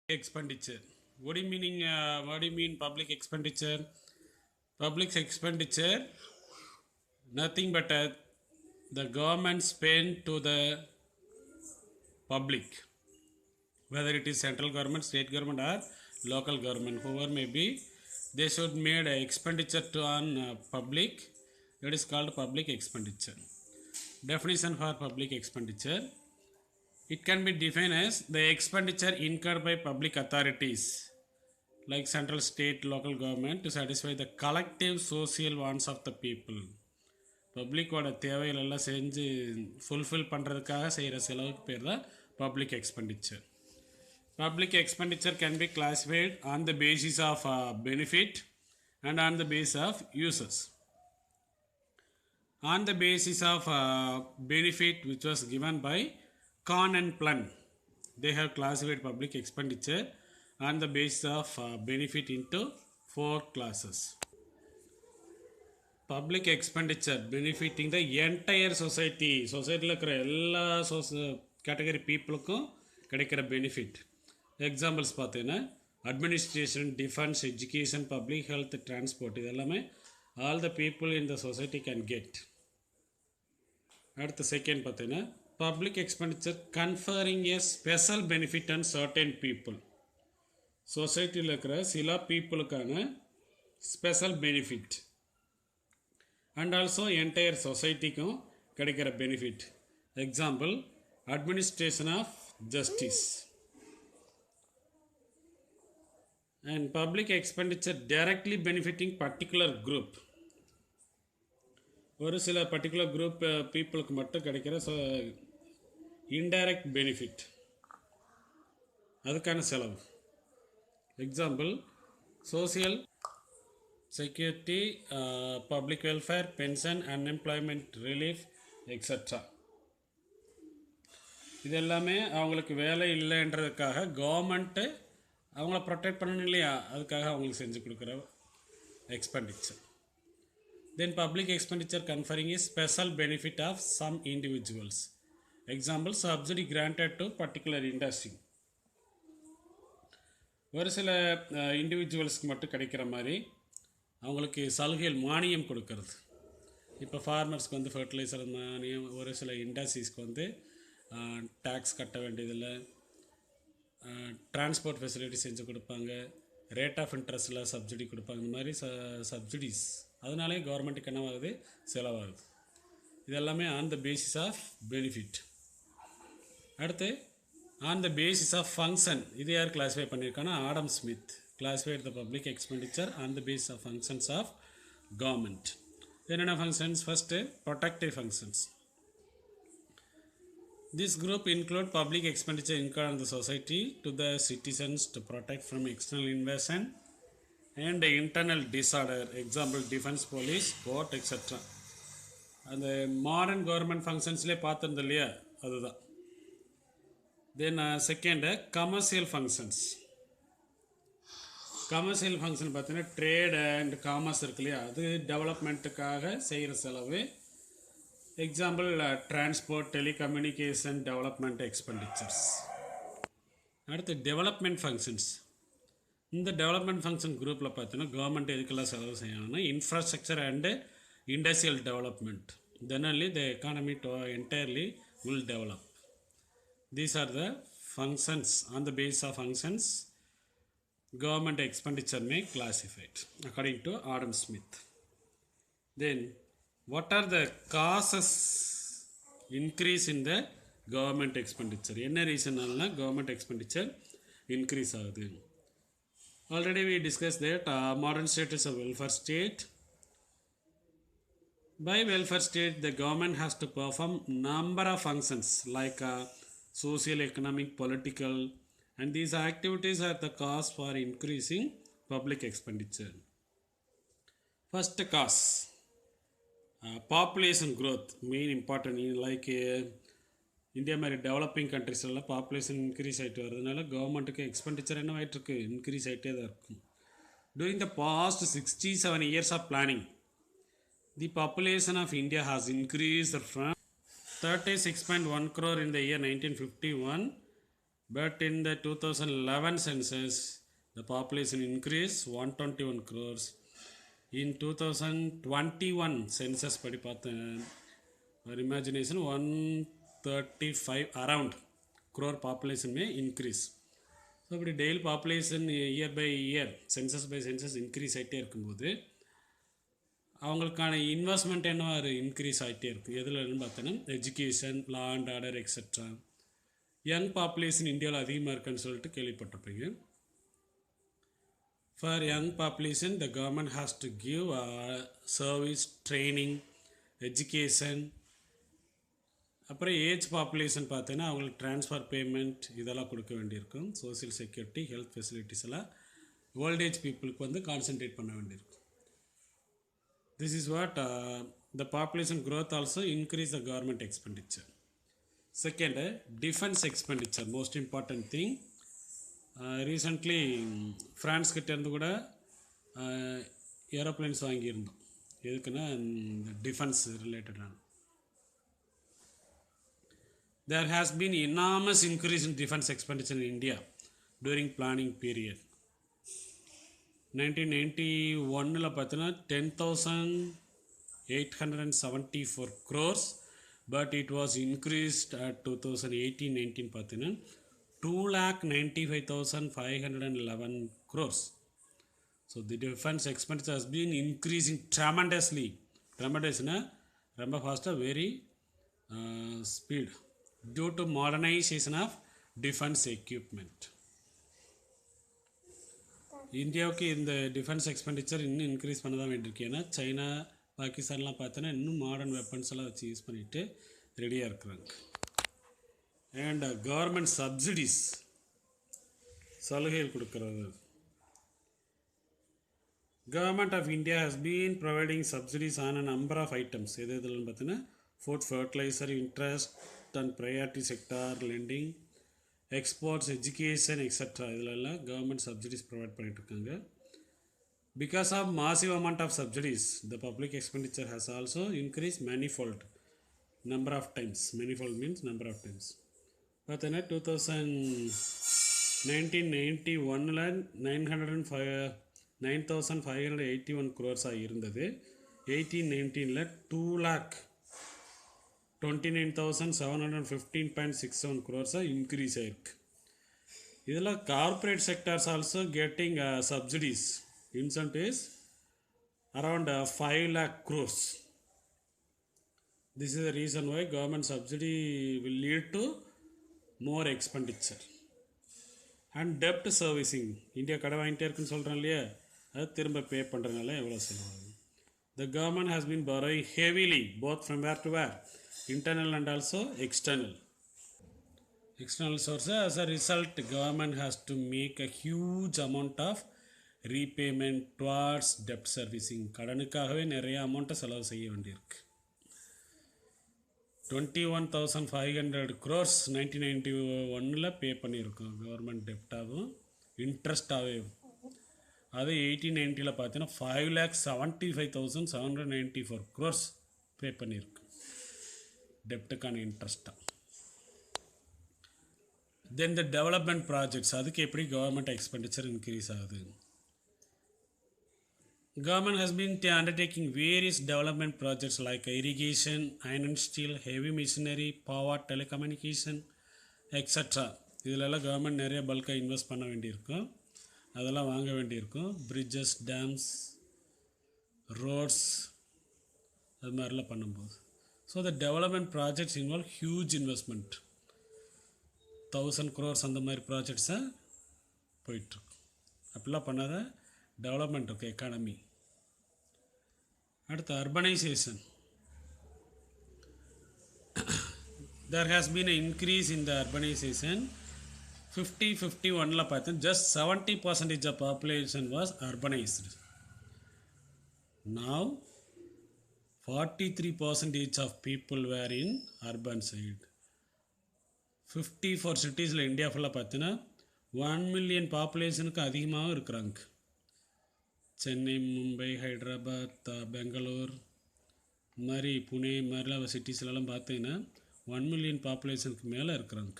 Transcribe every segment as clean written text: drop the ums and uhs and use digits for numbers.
Expenditure. What do you mean public expenditure? Public expenditure, nothing but the government spend to the public, whether it is central government, state government, or local government, whoever may be, they should made a expenditure to on public. That is called public expenditure. Definition for public expenditure: it can be defined as the expenditure incurred by public authorities like central, state, local government to satisfy the collective social wants of the people. பப்ளிக்கோட தேவைகள் எல்லாம் செஞ்சு fulfil பண்ணுறதுக்காக செய்கிற செலவுக்கு பேர் தான் public expenditure. Public expenditure can be classified on the basis of benefit and on the basis of uses. On the basis of benefit which was given by Kahn and Plun, they have classified public expenditure on the basis of benefit into four classes. Public expenditure benefiting the entire society, சொசைட்டியில் இருக்கிற எல்லா category பீப்புளுக்கும் கிடைக்கிற benefit. Examples பார்த்தீங்கன்னா administration, defence, education, public health, transport, இது எல்லாமே all the people in the society can get. அடுத்த second பார்த்தீங்கன்னா public expenditure conferring a special benefit and certain people. சொசைட்டியில் இருக்கிற சில பீப்புளுக்கான special benefit and also entire சொசைட்டிக்கும் கிடைக்கிற benefit. Example administration of justice. And public expenditure directly benefiting particular group. ஒரு சில பர்டிகுலர் குரூப் பீப்புளுக்கு மட்டும் கிடைக்கிற இன்டைரக்ட் பெனிஃபிட், அதுக்கான செலவு. Example social security, public welfare, pension, unemployment relief, extra. இது எல்லாமே அவங்களுக்கு வேலை இல்லைன்றதுக்காக கவர்மெண்ட்டு அவங்கள ப்ரொடெக்ட் பண்ணணும் இல்லையா, அதுக்காக அவங்களுக்கு செஞ்சு கொடுக்குற expenditure. Then public expenditure conferring is special benefit of some individuals. Example subsidy granted to particular industry. ஒரு சில இண்டிவிஜுவல்ஸ்க்கு மட்டும் கிடைக்கிற மாதிரி அவங்களுக்கு சலுகைகள், மானியம் கொடுக்கறது. இப்போ ஃபார்மர்ஸ்க்கு வந்து ஃபர்டிலைசர் மானியம், ஒரு சில இண்டஸ்ட்ரீஸ்க்கு வந்து டேக்ஸ் கட்ட வேண்டியதில்லை, டிரான்ஸ்போர்ட் ஃபெசிலிட்டி செஞ்சு கொடுப்பாங்க, ரேட் ஆஃப் இன்ட்ரெஸ்ட்டில் சப்சிடி கொடுப்பாங்க. இந்த மாதிரி சப்சிடிஸ் அதனாலே கவர்மெண்ட்டுக்கு என்ன ஆகுது, செலவாகுது. இதெல்லாமே on the basis of benefit. அடுத்து on the basis of function. இது யார் கிளாஸிஃபை பண்ணியிருக்காங்கன்னா Adam Smith classified the public expenditure on the basis of functions of government. என்னென்ன functions? First, protective functions. This group include public expenditure incurred on the society to the citizens to protect from external invasion and internal disorder. Example defense, police, court, etc. அந்த modern government ஃபங்க்ஷன்ஸ்லேயே பார்த்துருந்தோம் இல்லையா, அதுதான். Then second commercial functions. Commercial function பார்த்தீங்கன்னா trade and commerce இருக்கு இல்லையா, அது டெவலப்மெண்ட்டுக்காக செய்கிற செலவு. Example transport, telecommunication, development expenditures. அடுத்து டெவலப்மெண்ட் ஃபங்க்ஷன்ஸ். இந்த டெவலப்மெண்ட் ஃபங்க்ஷன் குரூப்பில் பார்த்தீங்கன்னா கவர்மெண்ட் எதுக்கெல்லாம் செலவு செய்யணும்னா infrastructure and industrial development. Then only the economy entirely will develop. These are the functions. On the basis of functions, government expenditure may classified according to Adam Smith. Then what are the causes increase in the government expenditure? என்ன ரீசன்னால government expenditure increase ஆகுது? Already we discussed that modern state is a welfare state. By welfare state, the government has to perform number of functions like social, economic, political, and these activities are the cause for increasing public expenditure. First cause, population growth, main important. Like India மாதிரி developing கண்ட்ரிஸ்லாம் population increase ஆகிட்டு வரதுனால கவர்மெண்ட்டுக்கு expenditure என்ன ஆகிட்டுருக்கு, increase ஆகிட்டே தான் இருக்கும். During the past 67 years of planning, the population of India has increased from 36.1 crore in the year 1951 But in the 2011 census, the population increased 121 crores. In 2021 census படி பார்த்தேன், our imagination 135 around crore population may increase. So இப்படி daily population year by year census by census increase ஆகிட்டே இருக்கும்போது அவங்களுக்கான investment என்ன increase ஆகிட்டே இருக்கும். எதுலன்னு பார்த்தோன்னா education, law and order etcetera. Young population இந்தியாவில் அதிகமாக இருக்குன்னு சொல்லிட்டு கேள்விப்பட்டிருப்பீங்க. For young population the government has to give service, training, education. அப்புறம் ஏஜ் பாப்புலேஷன் பார்த்தீங்கன்னா அவங்களுக்கு ட்ரான்ஸ்ஃபர் பேமெண்ட் இதெல்லாம் கொடுக்க வேண்டியிருக்கும். சோசியல் செக்யூரிட்டி, ஹெல்த் ஃபெசிலிட்டிஸ் எல்லாம் ஓல்டேஜ் பீப்புளுக்கு வந்து கான்சென்ட்ரேட் பண்ண வேண்டியிருக்கும். This is what the population growth also increase the government expenditure. Second, defence expenditure most important thing. Recently France கிட்டேருந்து கூட ஏரோப்ளைன்ஸ் வாங்கியிருந்தோம். எதுக்குன்னா இந்த டிஃபென்ஸ் ரிலேட்டடான. There has been enormous increase in defense expenditure in India during planning period. 1991 பார்த்தீங்கன்னா 10,874 crores, but it was increased at 2018-19 பார்த்தீங்கன்னா 2,95,511 crores. So the defense expenditure has been increasing tremendously. Tremendousனா ரொம்ப ஃபாஸ்ட்டாக, very speed, due to modernization of defense equipment. இந்தியாவுக்கு இந்த defence expenditure இன்னும் increase பண்ண தான் வேண்டியிருக்கு. ஏன்னா சைனா, பாகிஸ்தான்லாம் பார்த்தோன்னா இன்னும் மாடர்ன் வெப்பன்ஸ் எல்லாம் வச்சு யூஸ் பண்ணிவிட்டு ரெடியாக இருக்கிறாங்க. அண்ட் கவர்மெண்ட் சப்சிடிஸ், சலுகைகள் கொடுக்குறது. Government of India has been providing subsidies on a number of items. எது எதுலன்னு பார்த்தீங்கன்னா food, fertiliser, interest and priority sector lending, exports, education etcetera. இதிலெல்லாம் கவர்மெண்ட் சப்சிடிஸ் ப்ரொவைட் பண்ணிகிட்ருக்காங்க. Because of massive amount of subsidies the public expenditure has also increase manifold, number of times. Manifold means number of times. பார்த்தீங்கன்னா 1991 9,581 crores இருந்தது. 1819 2,29,715.67 crores increase ஆயிருக்கு. இதில் corporate sectors also getting subsidies, incentives around 5 lakh crores. This is the reason why government subsidy will lead to more expenditure. And debt servicing, India கடை வாங்கிட்டே இருக்குன்னு சொல்கிறோம் இல்லையா, அது திரும்ப பே பண்ணுறதுனால எவ்வளோ செலவாகும். The government has been borrowing heavily both from where to where, internal and also external sources. As a result, government has to make a huge amount of repayment towards debt servicing. கடனுக்காகவே நிறைய அமௌண்ட்டை செலவு செய்ய வேண்டியிருக்கு. 21,500 crores 1991 பே பண்ணியிருக்கோம் government டெப்டாகவும் இன்ட்ரெஸ்டாகவும். அது 1890 பார்த்தீங்கன்னா 5,75,794 crores பே பண்ணியிருக்கு டெப்டுக்கான இன்ட்ரெஸ்ட்டாக. தென் த டெவலப்மெண்ட் ப்ராஜெக்ட்ஸ், அதுக்கு எப்படி கவர்மெண்ட் எக்ஸ்பெண்டிச்சர் இன்க்ரீஸ் ஆகுது. Government has been undertaking various development projects like irrigation, iron and steel, heavy machinery, power, telecommunication, etc. இதிலெல்லாம் கவர்மெண்ட் நிறைய பல்காக இன்வெஸ்ட் பண்ண வேண்டியிருக்கும், அதெல்லாம் வாங்க வேண்டியிருக்கும். பிரிட்ஜஸ், டேம்ஸ், ரோட்ஸ், அது மாதிரிலாம் பண்ணும்போது. So the development projects involve huge investment. 1000 crores அந்த மாதிரி ப்ராஜெக்ட்ஸை போயிட்டுருக்கு. அப்படிலாம் பண்ணாத டெவலப்மெண்ட் இருக்குது எக்கானமி. அடுத்து urbanisation. there has been an increase in the urbanization. 50-51 பார்த்தேன் just 70% of population was urbanized. Now 43% of people were in urban side. 54 cities India ஃபுல்லாக பார்த்தீங்கன்னா 1 million பாப்புலேஷனுக்கு அதிகமாகவும் இருக்கிறாங்க. சென்னை, மும்பை, ஹைதராபாத், பெங்களூர் மாதிரி, புனே மாதிரிலாம் சிட்டிஸ்லாம் பார்த்தீங்கன்னா 1 million பாப்புலேஷனுக்கு மேலே இருக்கிறாங்க.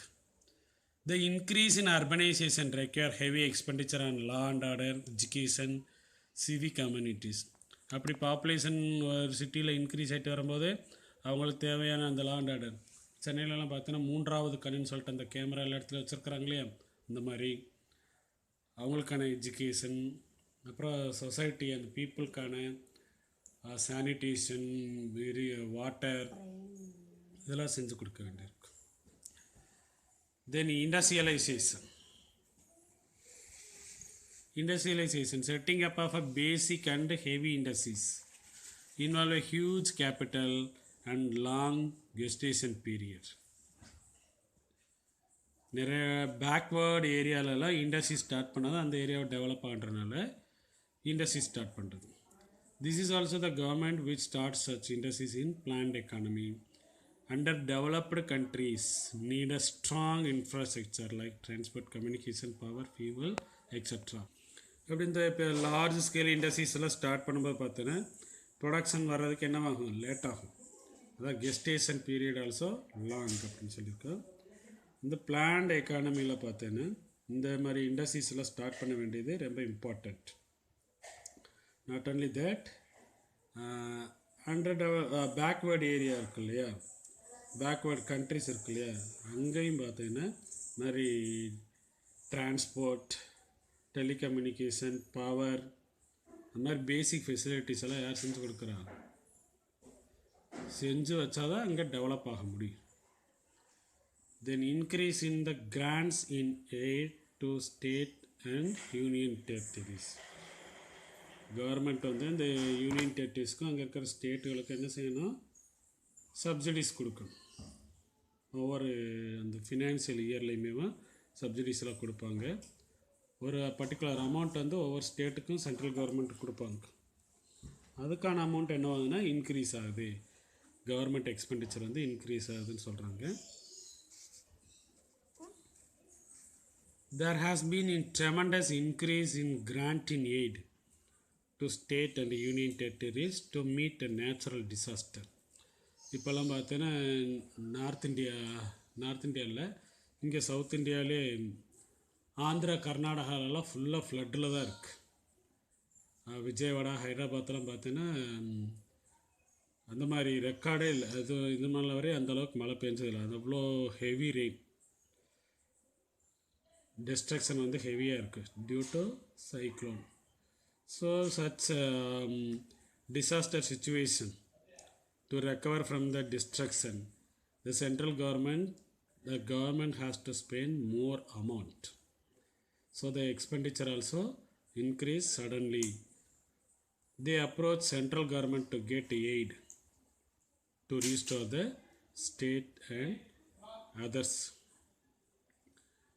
The increase in urbanization require heavy expenditure on law and order, education, civic communities. அப்படி பாப்புலேஷன் ஒரு சிட்டியில் இன்க்ரீஸ் ஆகிட்டு வரும்போது அவங்களுக்கு தேவையான அந்த லா அண்ட் ஆர்டர், சென்னையிலலாம் பார்த்தோன்னா 3வது கண்ணுன்னு சொல்லிட்டு அந்த கேமரா எல்லா இடத்துல வச்சுருக்குறாங்க இல்லையா, இந்த மாதிரி அவங்களுக்கான எஜுகேஷன், அப்புறம் சொசைட்டி அந்த பீப்புளுக்கான சானிடேஷன், வாட்டர், இதெல்லாம் செஞ்சு கொடுக்க வேண்டியிருக்கும். Then industrialization, setting up of a basic and heavy industries involve a huge capital and long gestation period. நிறைய பேக்வேர்டு ஏரியாலலாம் இண்டஸ்ட்ரி ஸ்டார்ட் பண்ணால் அந்த ஏரியாவை டெவலப் ஆகிறதுனால இண்டஸ்ட்ரி ஸ்டார்ட் பண்ணுறது. This is also the government which start such industries in plant economy. Underdeveloped countries need a strong infrastructure like transport, communication, power, fuel, etc. அப்படி இந்த இப்போ large scale industries எல்லாம் start பண்ணும்போது பார்த்தோன்னா production வர்றதுக்கு என்ன ஆகும், லேட் ஆகும். அதான் கெஸ்டேஷன் பீரியட் ஆல்சோ லாங் அப்படின்னு சொல்லியிருக்கோம். இந்த பிளான்ட் எக்கானமியில் பார்த்தோன்னா இந்த மாதிரி இண்டஸ்ட்ரீஸ் எல்லாம் ஸ்டார்ட் பண்ண வேண்டியது ரொம்ப important. Not only that, backward area இருக்கு இல்லையா, பேக்வேர்ட் கண்ட்ரிஸ் இருக்கு இல்லையா, அங்கேயும் பார்த்தீங்கன்னா மாதிரி டிரான்ஸ்போர்ட், டெலிகம்யூனிகேஷன், பவர், அந்த மாதிரி பேசிக் ஃபெசிலிட்டிஸ் எல்லாம் யார் செஞ்சு கொடுக்குறாங்க, செஞ்சு வச்சாதான் அங்கே டெவலப் ஆக முடியும். தென் increase in the grants in eight to state and union territories. Government வந்து இந்த யூனியன் டெரிட்டரிஸ்க்கும் அங்கே இருக்கிற ஸ்டேட்டுகளுக்கு என்ன செய்யணும், சப்சிடிஸ் கொடுக்கணும். ஒவ்வொரு அந்த ஃபினான்ஷியல் இயர்லேயுமே சப்சிடிஸ் எல்லாம் கொடுப்பாங்க. ஒரு பர்டிகுலர் அமௌண்ட் வந்து ஒவ்வொரு ஸ்டேட்டுக்கும் சென்ட்ரல் கவர்மெண்ட்டுக்கு கொடுப்பாங்க. அதுக்கான அமௌண்ட் என்ன ஆகுதுன்னா இன்க்ரீஸ் ஆகுது, கவர்மெண்ட் எக்ஸ்பெண்டிச்சர் வந்து இன்க்ரீஸ் ஆகுதுன்னு சொல்கிறாங்க. There has been a tremendous increase in grant in aid to state and union territories to meet a natural disaster. இப்போல்லாம் பார்த்தோன்னா நார்த் இந்தியாவில் இங்கே சவுத் இந்தியாவிலே ஆந்திரா, கர்நாடகாலெலாம் ஃபுல்லாக ஃப்ளட்டில் தான் இருக்குது. விஜயவாடா, ஹைதராபாத்லாம் பார்த்தீங்கன்னா அந்த மாதிரி ரெக்கார்டே இல்லை. அது இது மேலே வரை அந்தளவுக்கு மழை பெஞ்சதில்லை. அது அவ்வளோ ஹெவி ரெயின், destruction வந்து ஹெவியாக இருக்குது due to cyclone. So such disaster situation, to recover from the destruction, the central government has to spend more amount. So the expenditure also increase suddenly. They approach central government to get aid to restore the state and others.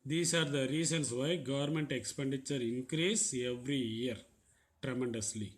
These are the reasons why government expenditure increase every year tremendously.